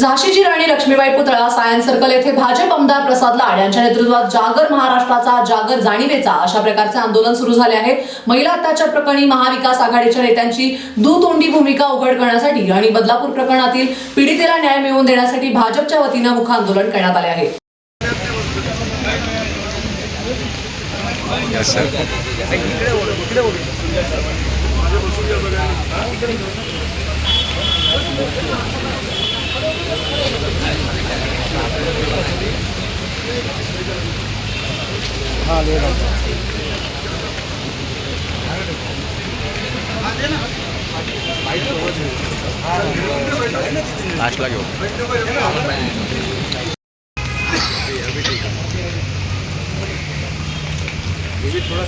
झाशीची राणी लक्ष्मीबाई पुतळा science circle येथे भाजप आमदार प्रसाद लाड यांच्या नेतृत्वात जागर महाराष्ट्राचा जागर जाणीवेचा अशा प्रकारचे आंदोलन सुरू झाले आहे। महिला अत्याचार प्रकरणी महाविकास आघाडीच्या नेत्यांची दुतोंडी भूमिका उघड करण्यासाठी आणि बदलापूर प्रकरणातील पीडितेला न्याय मिळवून देण्यासाठी भाजपच्या वतीने मुख आंदोलन करण्यात आले आहे। लास्टला घेऊ थोड़ा